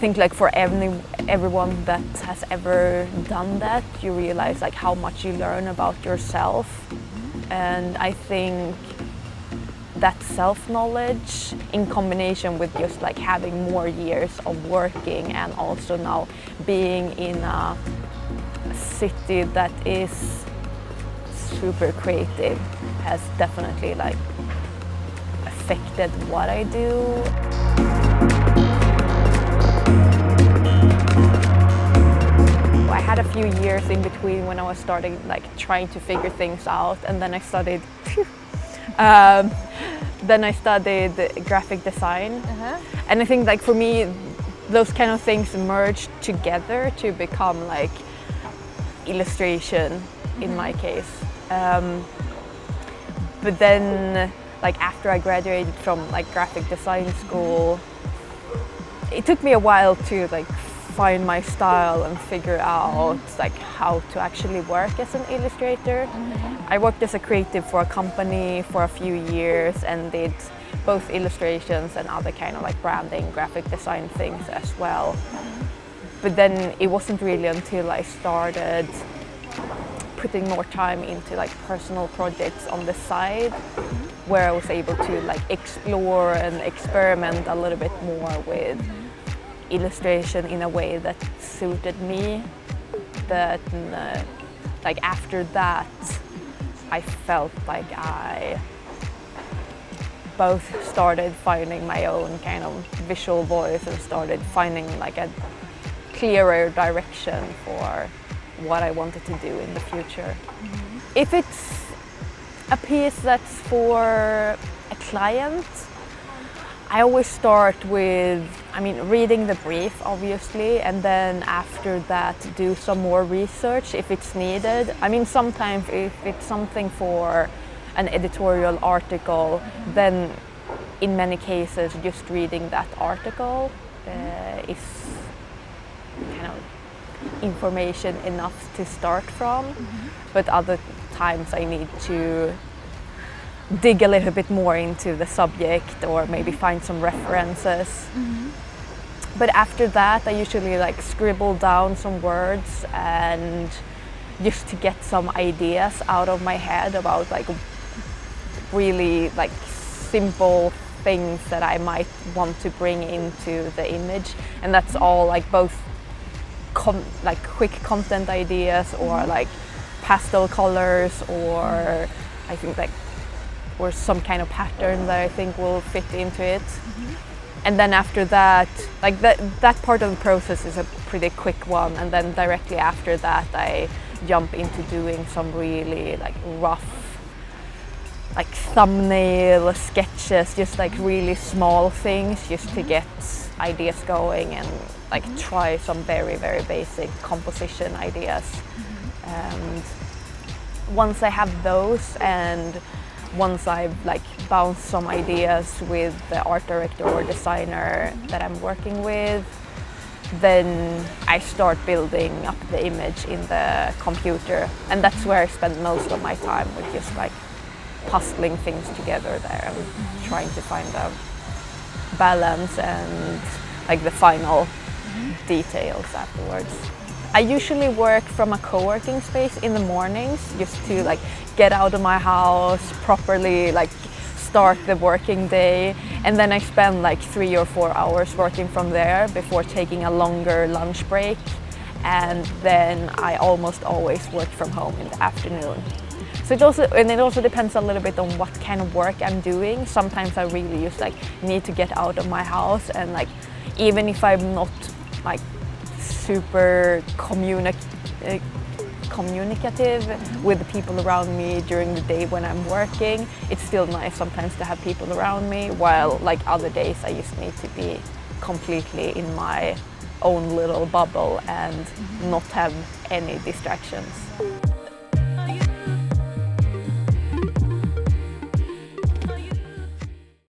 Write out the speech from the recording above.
think like for everyone that has ever done that, you realize like how much you learn about yourself. And I think that self-knowledge in combination with just like having more years of working and also now being in a city that is super creative has definitely like affected what I do. I had a few years in between when I was starting like trying to figure things out, and then I studied graphic design. And I think like for me those kind of things merged together to become like illustration in my case. But then like after I graduated from like graphic design school, it took me a while to like find my style and figure out like how to actually work as an illustrator. I worked as a creative for a company for a few years and did both illustrations and other kind of like branding, graphic design things as well. But then it wasn't really until I started putting more time into like personal projects on the side where I was able to like explore and experiment a little bit more with illustration in a way that suited me. That like after that I felt like I both started finding my own kind of visual voice and started finding like a clearer direction for what I wanted to do in the future. If it's a piece that's for a client, I always start with, reading the brief obviously, and then after that do some more research if it's needed. Sometimes if it's something for an editorial article, then in many cases just reading that article is kind of information enough to start from. But other times I need to dig a little bit more into the subject or maybe find some references. But after that I usually like scribble down some words and just to get some ideas out of my head about like really like simple things that I might want to bring into the image. And that's all like both like quick content ideas or like pastel colors, or I think like or some kind of pattern that I think will fit into it. And then after that, like that part of the process is a pretty quick one, and then directly after that I jump into doing some really like rough like thumbnail sketches, just like really small things just to get ideas going and like try some very basic composition ideas. And once I have those, and once I've like bounced some ideas with the art director or designer that I'm working with, then I start building up the image in the computer, and that's where I spend most of my time, with just like puzzling things together there and trying to find a balance and like the final details afterwards. I usually work from a co-working space in the mornings just to like get out of my house, properly like start the working day, and then I spend like 3 or 4 hours working from there before taking a longer lunch break, and then I almost always work from home in the afternoon. So it also depends a little bit on what kind of work I'm doing. Sometimes I really just like need to get out of my house, and like even if I'm not like super communicative with the people around me during the day when I'm working, it's still nice sometimes to have people around me, while like other days I just need to be completely in my own little bubble and not have any distractions.